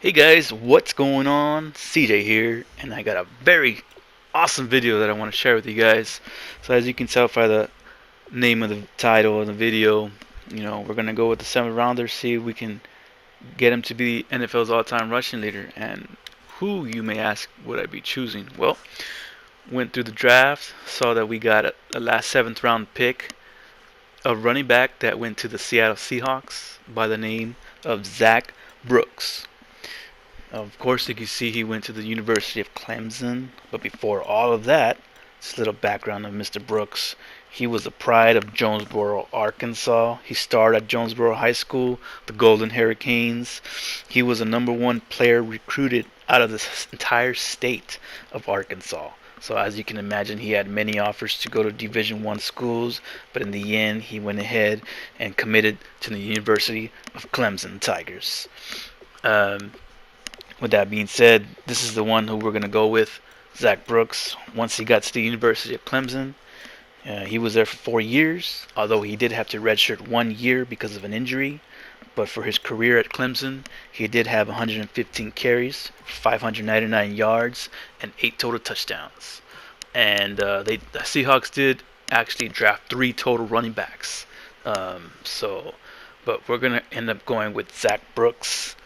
Hey guys, what's going on? CJ here, and I got a very awesome video that I want to share with you guys. So as you can tell by the name of the title of the video, we're gonna go with the 7th rounder, see if we can get him to be NFL's all-time rushing leader. And who, you may ask, would I be choosing? Well, went through the draft, saw that we got a last 7th round pick, a running back that went to the Seattle Seahawks by the name of Zac Brooks. Of course, you can see he went to the University of Clemson, but before all of that, just a little background of Mr. Brooks. He was the pride of Jonesboro, Arkansas. He starred at Jonesboro High School, the Golden Hurricanes. He was the #1 player recruited out of the entire state of Arkansas. So as you can imagine, he had many offers to go to Division I schools, but in the end, he went ahead and committed to the University of Clemson Tigers. Um, with that being said, this is the one who we're going to go with, Zac Brooks. Once he got to the University of Clemson, he was there for 4 years, although he did have to redshirt 1 year because of an injury. But for his career at Clemson, he did have 115 carries, 599 yards, and 8 total touchdowns. And the Seahawks did actually draft 3 total running backs. But we're going to end up going with Zac Brooks.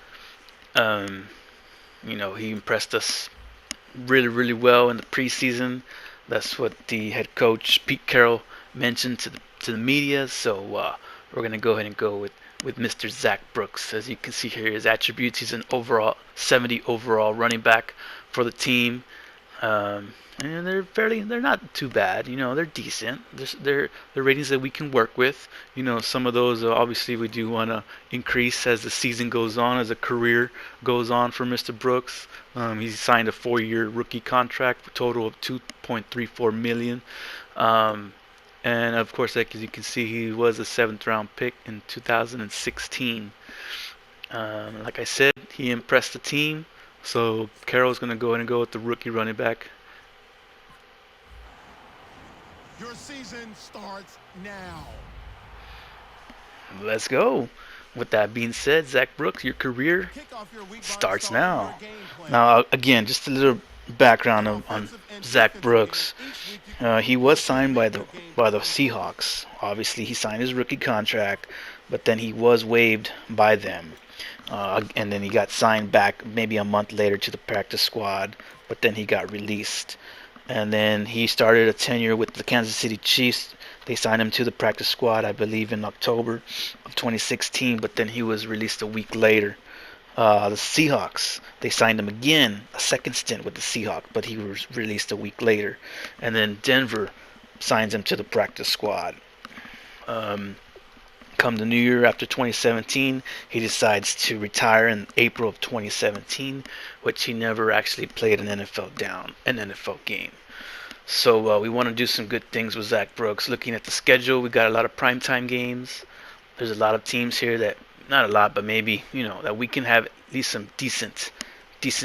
He impressed us really, really well in the preseason. That's what the head coach Pete Carroll mentioned to the media. So we're gonna go ahead and go with Mr. Zac Brooks. As you can see here, his attributes: he's an overall 70 overall running back for the team. And they're not too bad. They're decent. They're ratings that we can work with. Some of those obviously we do want to increase as the season goes on, as the career goes on for Mr. Brooks. He signed a 4-year rookie contract for a total of $2.34 million. And of course, like as you can see, he was a 7th-round pick in 2016. Like I said, he impressed the team. So Carroll's going to go ahead and go with the rookie running back. Your season starts now. Let's go. With that being said, Zac Brooks, your career starts now. Now, again, just a little background on Zac Brooks. He was signed by the Seahawks. Obviously, he signed his rookie contract, but then he was waived by them. And then he got signed back maybe a month later to the practice squad, but then he got released. And then he started a tenure with the Kansas City Chiefs. They signed him to the practice squad, I believe, in October of 2016, but then he was released a week later. The Seahawks, they signed him again, a second stint with the Seahawks, but he was released a week later. And then Denver signs him to the practice squad. Come the new year after 2017, he decides to retire in April of 2017, which he never actually played an NFL game. So we want to do some good things with Zac Brooks. Looking at the schedule, we got a lot of primetime games. There's a lot of teams here that, not a lot, but maybe, that we can have at least some decent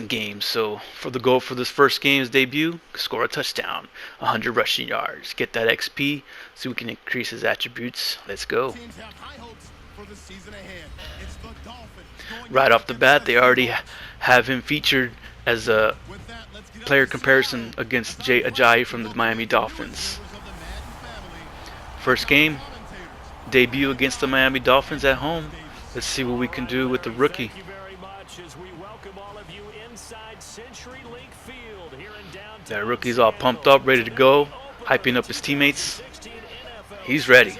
games. So for the goal for this first game's debut, score a touchdown, 100 rushing yards, get that XP so we can increase his attributes. Let's go. Right off the bat, they already have him featured as a player comparison against Jay Ajayi from the Miami Dolphins. First game, debut against the Miami Dolphins at home. Let's see what we can do with the rookie. That rookie's all pumped up, ready to go, hyping up his teammates. He's ready.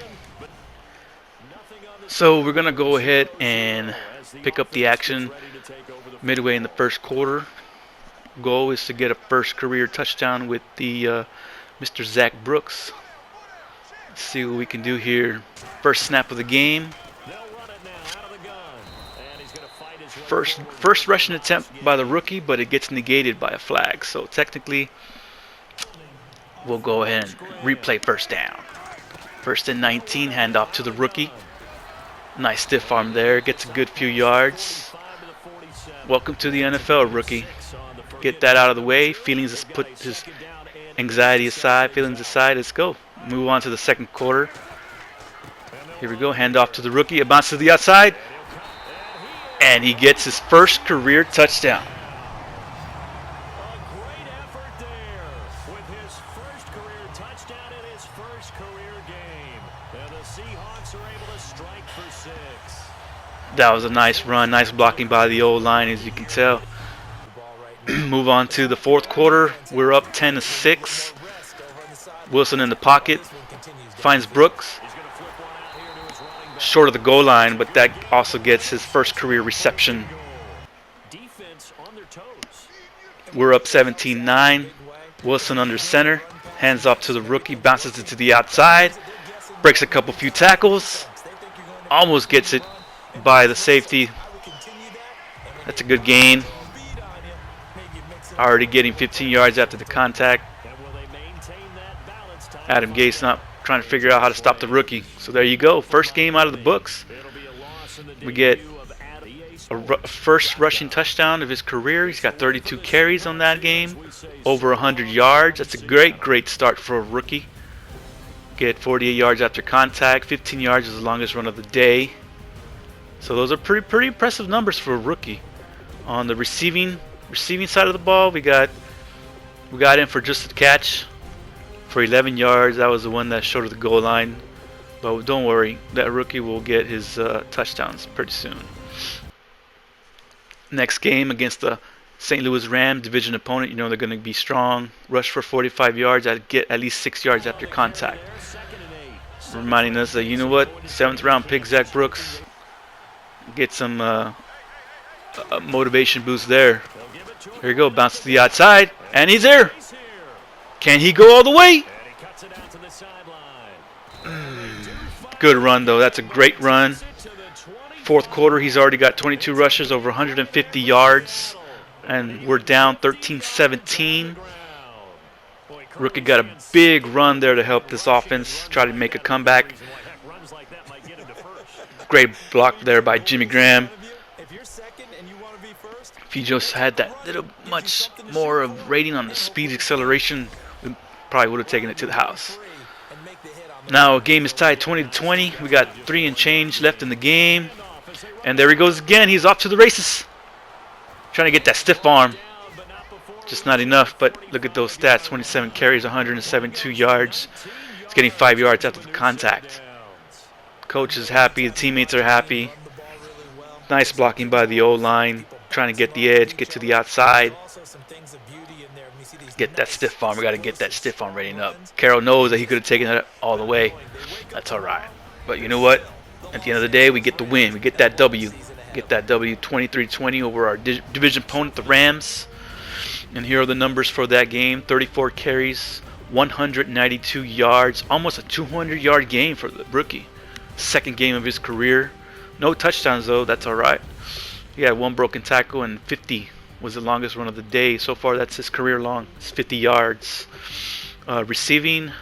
So we're going to go ahead and pick up the action midway in the first quarter. Goal is to get a first career touchdown with the Mr. Zac Brooks. Let's see what we can do here. First snap of the game. First rushing attempt by the rookie, but it gets negated by a flag. So technically, we'll go ahead and replay first down. First and 19, handoff to the rookie. Nice stiff arm there, gets a good few yards. Welcome to the NFL, rookie. Get that out of the way. Put his anxiety aside, feelings aside. Let's go. Move on to the second quarter. Here we go. Handoff to the rookie. It bounces to the outside. And he gets his first career touchdown. A great effort there with his first career touchdown in his first career game. And the Seahawks are able to strike for 6. That was a nice run, nice blocking by the O-line, as you can tell. Move on to the fourth quarter. We're up 10-6. Wilson in the pocket, finds Brooks, short of the goal line, but that also gets his first career reception. We're up 17-9. Wilson under center, hands off to the rookie, bounces it to the outside, breaks a few tackles, almost gets it by the safety. That's a good gain. Already getting 15 yards after the contact. Adam Gase not trying to figure out how to stop the rookie. So there you go. First game out of the books. We get a first rushing touchdown of his career. He's got 32 carries on that game. Over 100 yards. That's a great start for a rookie. Get 48 yards after contact. 15 yards is the longest run of the day. So those are pretty impressive numbers for a rookie. On the receiving side of the ball, we got in for just a catch for 11 yards. That was the one that showed the goal line. But don't worry, that rookie will get his touchdowns pretty soon. Next game against the St. Louis Rams, division opponent. You know they're going to be strong. Rush for 45 yards. Get at least 6 yards after contact. Reminding us that, you know what, 7th round pick Zac Brooks. Get some motivation boost there. Here you go, bounce to the outside, and he's there. Can he go all the way? Good run, though. That's a great run. Fourth quarter, he's already got 22 rushes, over 150 yards, and we're down 13-17. Rookie got a big run there to help this offense try to make a comeback. Great block there by Jimmy Graham. If he just had that little much more of rating on the speed acceleration, we probably would have taken it to the house. Now game is tied 20-20. We got 3 and change left in the game. And there he goes again. He's off to the races. Trying to get that stiff arm. Just not enough, but look at those stats. 27 carries, 172 yards. He's getting 5 yards after the contact. Coach is happy. The teammates are happy. Nice blocking by the O-line. Trying to get the edge, get to the outside. Get that stiff arm. We got to get that stiff arm rating up. Carroll knows that he could have taken it all the way. That's all right. But you know what? At the end of the day, we get the win. We get that W. Get that W 23-20 over our division opponent, the Rams. And here are the numbers for that game. 34 carries, 192 yards. Almost a 200-yard game for the rookie. Second game of his career. No touchdowns, though. That's all right. He had 1 broken tackle, and 50 was the longest run of the day. So far, that's his career long. It's 50 yards. Receiving,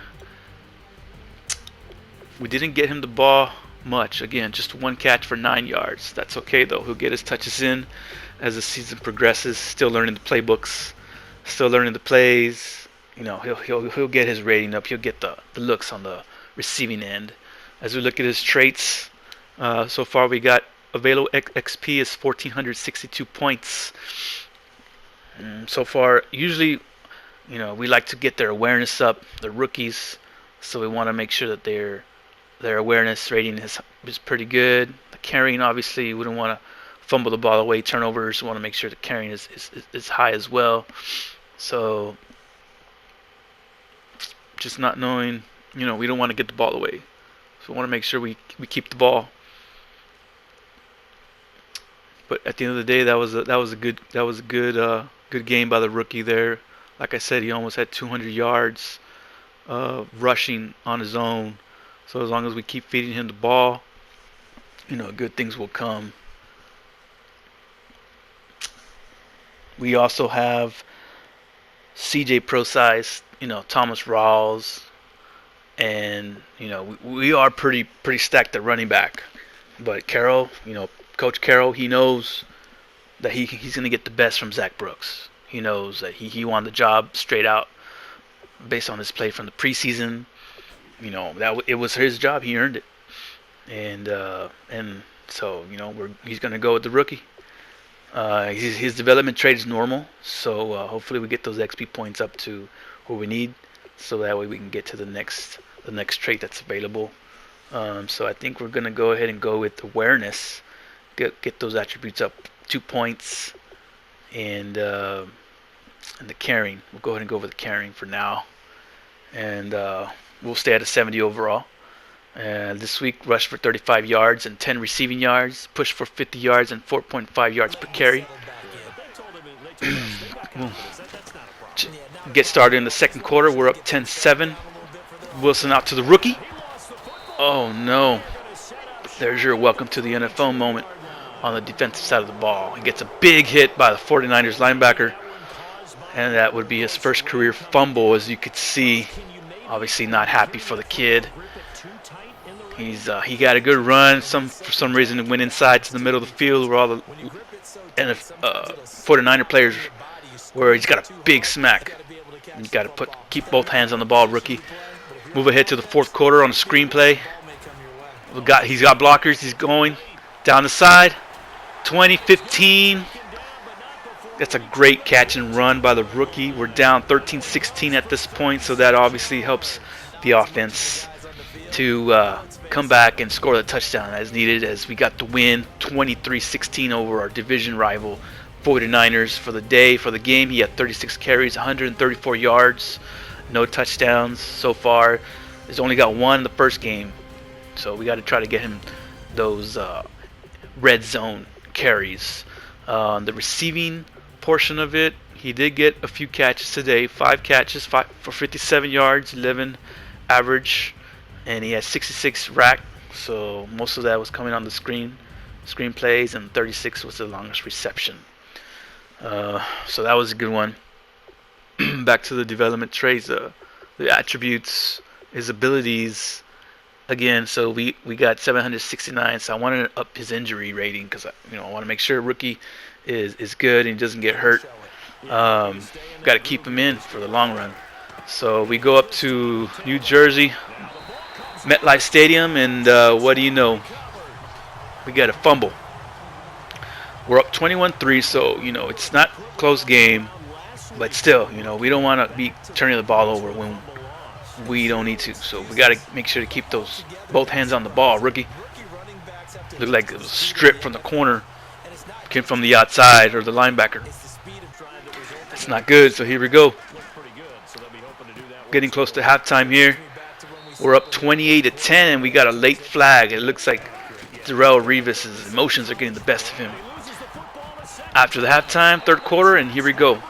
we didn't get him the ball much. Again, just 1 catch for 9 yards. That's okay, though. He'll get his touches in as the season progresses. Still learning the playbooks. Still learning the plays. You know, he'll get his rating up. He'll get the looks on the receiving end. As we look at his traits, so far we got available XP is 1,462 points. So far, usually, you know, we like to get their awareness up, the rookies, so we want to make sure that their awareness rating is pretty good. The carrying, obviously, we don't want to fumble the ball away, turnovers. We want to make sure the carrying is high as well. So, just not knowing, you know, we don't want to get the ball away. So we want to make sure we keep the ball. But at the end of the day, that was a good game by the rookie there. Like I said, he almost had 200 yards rushing on his own. So as long as we keep feeding him the ball, you know, good things will come. We also have CJ Pro Size, you know, Thomas Rawls, and you know we are pretty stacked at running back. But Carroll, you know, Coach Carroll, he knows that he's going to get the best from Zac Brooks. He knows that he won the job straight out based on his play from the preseason. You know, it was his job. He earned it. And So he's gonna go with the rookie. His development trade is normal, so hopefully we get those XP points up to where we need, so that way we can get to the next trait that's available. So I think we're gonna go ahead and go with awareness, get those attributes up 2 points, and the carrying. We'll go ahead and go with the carrying for now, and we'll stay at a 70 overall. This week, rush for 35 yards and 10 receiving yards, push for 50 yards and 4.5 yards per carry. Get started in the second quarter. We're up 10-7. Wilson out to the rookie. Oh no. There's your welcome to the NFL moment on the defensive side of the ball. He gets a big hit by the 49ers linebacker, and that would be his first career fumble, as you could see. Obviously not happy for the kid. He got a good run. For some reason, it went inside to the middle of the field where all the 49er players, where he's got a big smack. You got to keep both hands on the ball, rookie. Move ahead to the fourth quarter on the screenplay. He's got blockers. He's going down the side. 20-15. That's a great catch and run by the rookie. We're down 13-16 at this point, so that obviously helps the offense to come back and score the touchdown as needed, as we got the win 23-16 over our division rival 49ers for the day. For the game, he had 36 carries, 134 yards, no touchdowns so far. He's only got one in the first game, so we got to try to get him those red zone carries. The receiving portion of it, he did get a few catches today. 5 catches, 5 for 57 yards, 11 average, and he had 66 rack. So most of that was coming on the screen plays, and 36 was the longest reception. So that was a good one. Back to the development traits, the attributes, his abilities. Again, so we got 769. So I wanted to up his injury rating because I want to make sure rookie is good and he doesn't get hurt. Got to keep him in for the long run. So we go up to New Jersey, MetLife Stadium, and what do you know? We got a fumble. We're up 21-3, so it's not a close game, but still, we don't want to be turning the ball over when we don't need to. So we got to make sure to keep both hands on the ball. Rookie looked like it was stripped from the corner, came from the outside, or the linebacker. That's not good. So here we go. Getting close to halftime here. We're up 28-10, and we got a late flag. It looks like Darrelle Revis's emotions are getting the best of him. After the halftime, third quarter, and here we go.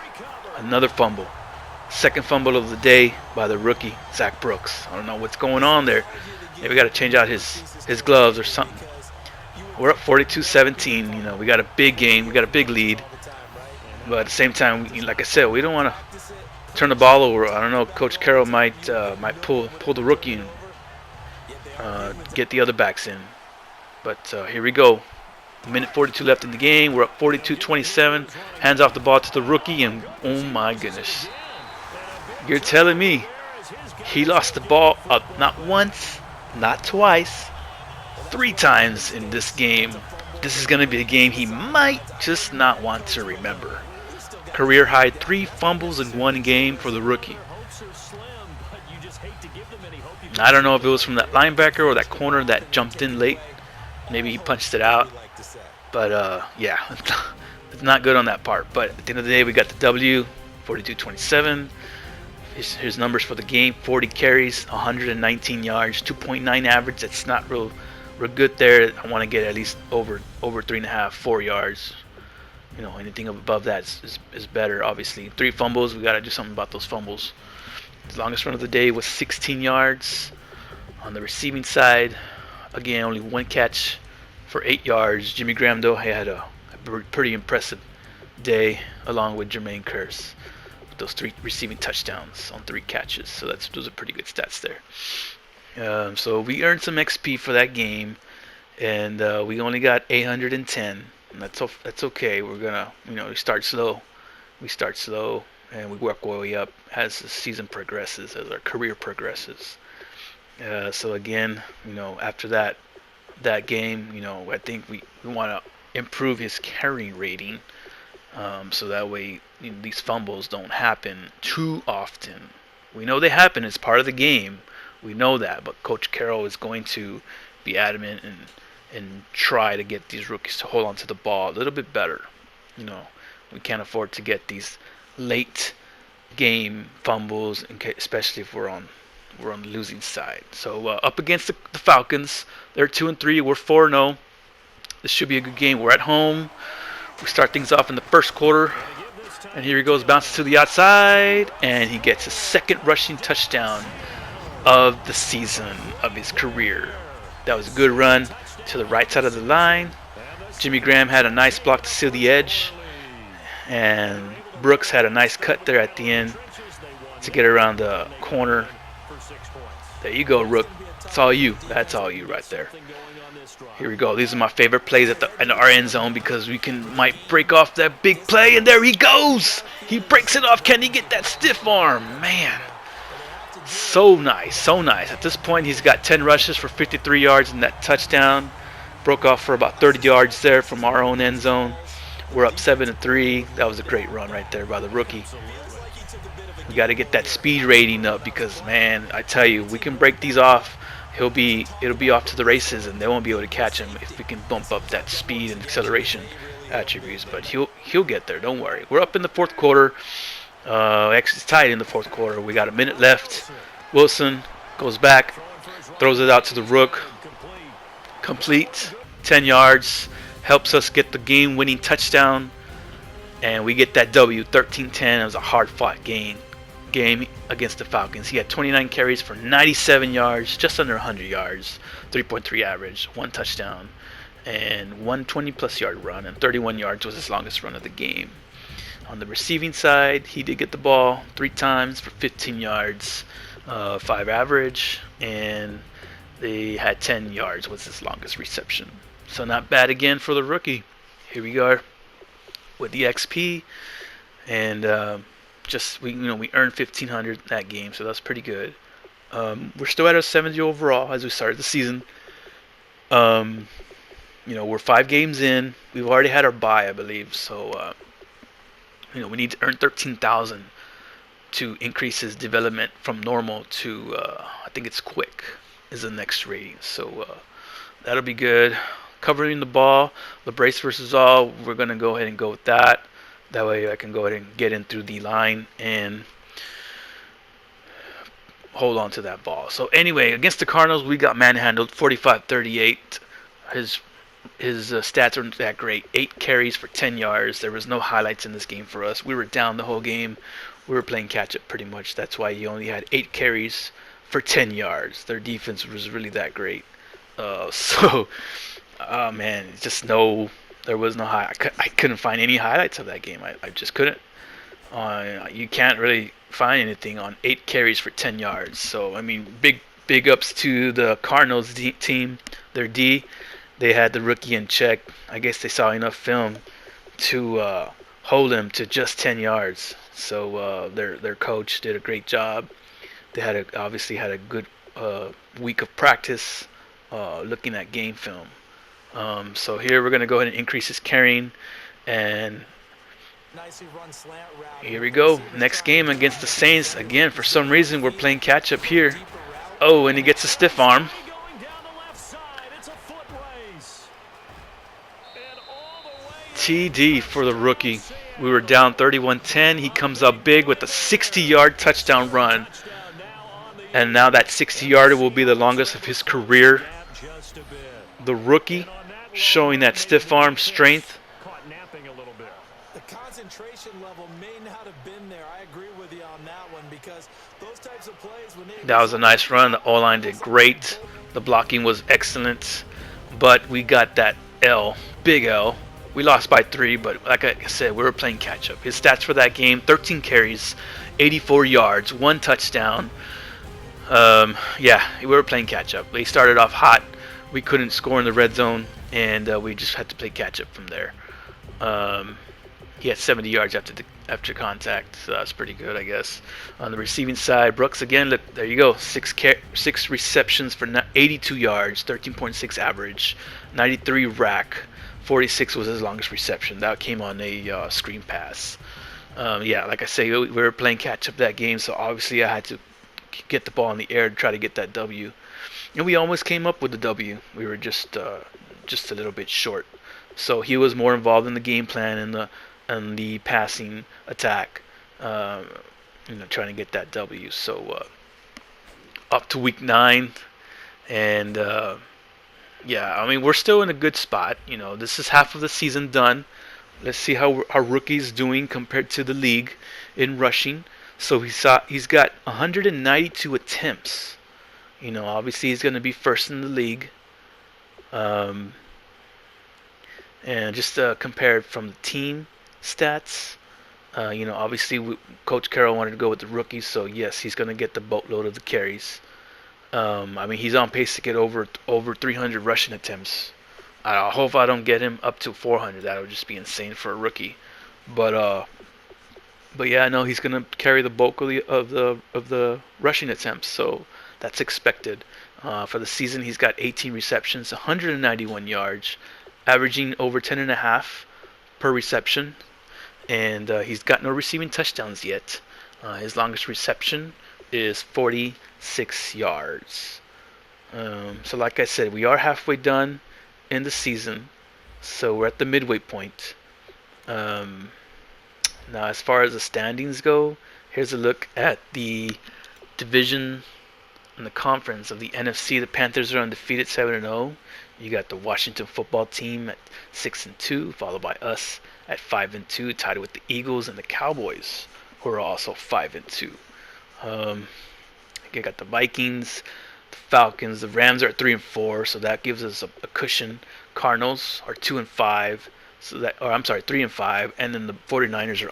Another fumble. Second fumble of the day by the rookie, Zac Brooks. I don't know what's going on there. Maybe we got to change out his gloves or something. We're up 42-17. We got a big game. We got a big lead. But at the same time, like I said, we don't want to turn the ball over. I don't know. Coach Carroll might pull the rookie and get the other backs in. But here we go. Minute 42 left in the game. We're up 42-27. Hands off the ball to the rookie, and oh my goodness. You're telling me he lost the ball not once, not twice, 3 times in this game. This is going to be a game he might just not want to remember. Career high 3 fumbles in one game for the rookie. I don't know if it was from that linebacker or that corner that jumped in late. Maybe he punched it out. But, yeah, it's not good on that part. But at the end of the day, we got the W, 42-27. Here's numbers for the game. 40 carries, 119 yards, 2.9 average. That's not real good there. I want to get at least over 3.5, 4 yards. Anything above that is better, obviously. 3 fumbles. We got to do something about those fumbles. The longest run of the day was 16 yards. On the receiving side, again, only 1 catch for 8 yards. Jimmy Graham, though, had a pretty impressive day, along with Jermaine Kearse, with those 3 receiving touchdowns on 3 catches. So those are pretty good stats there. So we earned some XP for that game, and we only got 810. And that's okay. We're gonna, we start slow. And we work our way up as the season progresses, as our career progresses. So again, after that, that game. You know, I think we want to improve his carrying rating, so that way these fumbles don't happen too often. We know they happen; it's part of the game. We know that, but Coach Carroll is going to be adamant and try to get these rookies to hold on to the ball a little bit better. You know, we can't afford to get these late game fumbles, especially if we're on the losing side. So up against the Falcons, they're 2-3. We're 4-0. This should be a good game. We're at home. We start things off in the first quarter, and here he goes, bounces to the outside, and he gets his second rushing touchdown of the season of his career. That was a good run to the right side of the line. Jimmy Graham had a nice block to seal the edge, and Brooks had a nice cut there at the end to get around the corner. There you go, Rook. That's all you. That's all you right there. Here we go. These are my favorite plays in our end zone because we might break off that big play, and there he goes. He breaks it off. Can he get that stiff arm? Man, so nice, so nice. At this point, he's got 10 rushes for 53 yards in that touchdown. Broke off for about 30 yards there from our own end zone. We're up 7-3. That was a great run right there by the rookie. We got to get that speed rating up because, man, I tell you, we can break these off. It'll be off to the races, and they won't be able to catch him if we can bump up that speed and acceleration attributes. But he'll get there. Don't worry. We're up in the fourth quarter. Actually, it's tied in the fourth quarter. We got a minute left. Wilson goes back, throws it out to the Rook. Complete, 10 yards. Helps us get the game-winning touchdown, and we get that W, 13-10. It was a hard-fought game against the Falcons. He had 29 carries for 97 yards, just under 100 yards, 3.3 average, one touchdown, and one 20-plus yard run, and 31 yards was his longest run of the game. On the receiving side, he did get the ball 3 times for 15 yards, 5 average, and they had 10 yards was his longest reception. So not bad again for the rookie. Here we are with the XP, and we earned 1,500 that game, so that's pretty good. We're still at a 70 overall as we started the season. We're 5 games in. We've already had our bye, I believe. So we need to earn 13,000 to increase his development from normal to I think it's quick is the next rating. So that'll be good. Covering the ball, the brace versus all, we're going to go ahead and go with that. That way I can go ahead and get in through the line and hold on to that ball. So anyway, against the Cardinals, we got manhandled 45-38. His stats aren't that great. 8 carries for 10 yards. There was no highlights in this game for us. We were down the whole game. We were playing catch-up pretty much. That's why he only had 8 carries for 10 yards. Their defense was really that great. There was no I couldn't find any highlights of that game. I just couldn't. You can't really find anything on 8 carries for 10 yards. So, I mean, big ups to the Cardinals team. Their D, they had the rookie in check. I guess they saw enough film to hold him to just 10 yards. So their coach did a great job. They obviously had a good week of practice looking at game film. So here we're going to go ahead and increase his carrying, and here we go. Next game against the Saints. Again, for some reason, we're playing catch-up here. Oh, and he gets a stiff arm. TD for the rookie. We were down 31-10. He comes up big with a 60-yard touchdown run. And now that 60-yarder will be the longest of his career. The rookie showing that stiff arm strength. The concentration level may not have been there. I agree with you on that one because those types of plays when that was a nice run. The O-line did great. The blocking was excellent. But we got that L, big L. We lost by 3, but like I said, we were playing catch-up. His stats for that game, 13 carries, 84 yards, 1 touchdown. We were playing catch-up. We started off hot. We couldn't score in the red zone, and we just had to play catch-up from there. He had 70 yards after contact, so that's pretty good, I guess. On the receiving side, Brooks again. Look, there you go. Six receptions for 82 yards, 13.6 average, 93 rack. 46 was his longest reception. That came on a screen pass. Yeah, like I say, we were playing catch up that game, so obviously I had to get the ball in the air to try to get that W. And we almost came up with the W. We were just a little bit short. So he was more involved in the game plan and the passing attack, trying to get that W. So up to week 9, and yeah, I mean we're still in a good spot. This is half of the season done. Let's see how our rookie's doing compared to the league in rushing. So he's got 192 attempts. Obviously he's going to be first in the league. And just compare from the team stats, obviously Coach Carroll wanted to go with the rookie, so yes, he's going to get the boatload of the carries. I mean, he's on pace to get over 300 rushing attempts. I hope I don't get him up to 400. That would just be insane for a rookie. But yeah, I know he's going to carry the bulk of the rushing attempts, so that's expected. For the season, he's got 18 receptions, 191 yards, averaging over 10.5 per reception, and he's got no receiving touchdowns yet. His longest reception is 46 yards. So like I said, we are halfway done in the season, so we're at the midway point. Now as far as the standings go, here's a look at the division and the conference of the NFC. The Panthers are undefeated, 7-0. You got the Washington football team at 6-2, followed by us at 5-2, tied with the Eagles and the Cowboys, who are also 5-2. You got the Vikings, the Falcons, the Rams are at 3-4, so that gives us a cushion. Cardinals are 2-5, so that, or I'm sorry, 3-5, and then the 49ers are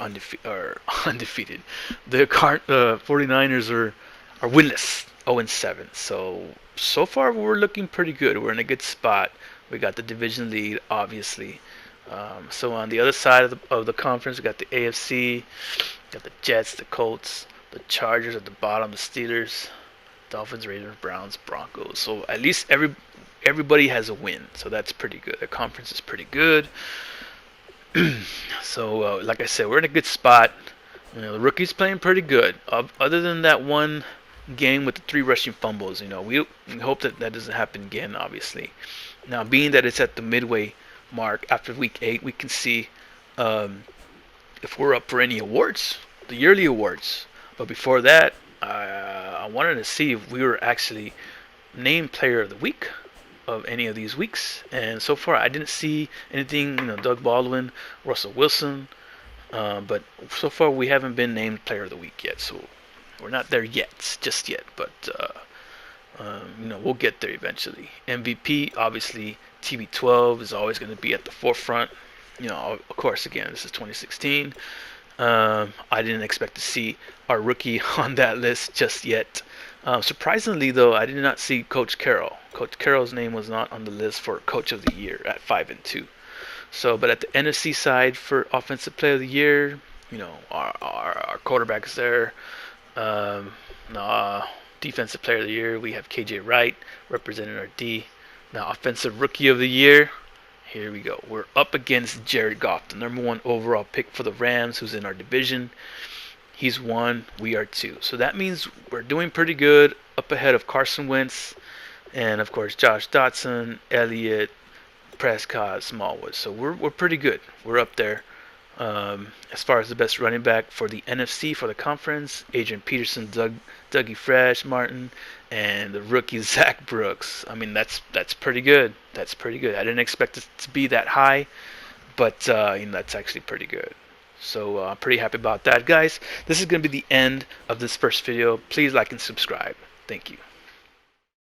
undefeated. The 49ers are winless, 0-7. So far we're looking pretty good. We're in a good spot. We got the division lead, obviously. So on the other side of the conference, we got the AFC, got the Jets, the Colts, the Chargers at the bottom, the Steelers, Dolphins, Raiders, Browns, Broncos. So at least everybody has a win. So that's pretty good. The conference is pretty good. So like I said, we're in a good spot. The rookie's playing pretty good. Other than that one game with the 3 rushing fumbles, we hope that doesn't happen again, obviously. Now, being that it's at the midway mark after week 8, we can see if we're up for any awards, the yearly awards. But before that, I wanted to see if we were actually named player of the week of any of these weeks. And so far, I didn't see anything, Doug Baldwin, Russell Wilson. But so far, we haven't been named player of the week yet. So we're not there yet, just yet. But, we'll get there eventually. MVP, obviously, TB12 is always going to be at the forefront. Of course, again, this is 2016. I didn't expect to see our rookie on that list just yet. Surprisingly, though, I did not see Coach Carroll. Coach Carroll's name was not on the list for Coach of the Year at 5-2. So, but at the NFC side for Offensive Player of the Year, our quarterback is there. Defensive Player of the Year, we have KJ Wright representing our D. Now, Offensive Rookie of the Year, here we go. We're up against Jared Goff, the number 1 overall pick for the Rams, who's in our division. He's 1, we are 2. So that means we're doing pretty good, up ahead of Carson Wentz, and of course Josh Dotson, Elliott, Prescott, Smallwood. So we're pretty good. We're up there. As far as the best running back for the NFC for the conference, Adrian Peterson, Dougie Fresh, Martin, and the rookie Zac Brooks. I mean, that's pretty good. That's pretty good. I didn't expect it to be that high, but that's actually pretty good. So I'm pretty happy about that, guys. This is going to be the end of this first video. Please like and subscribe. Thank you.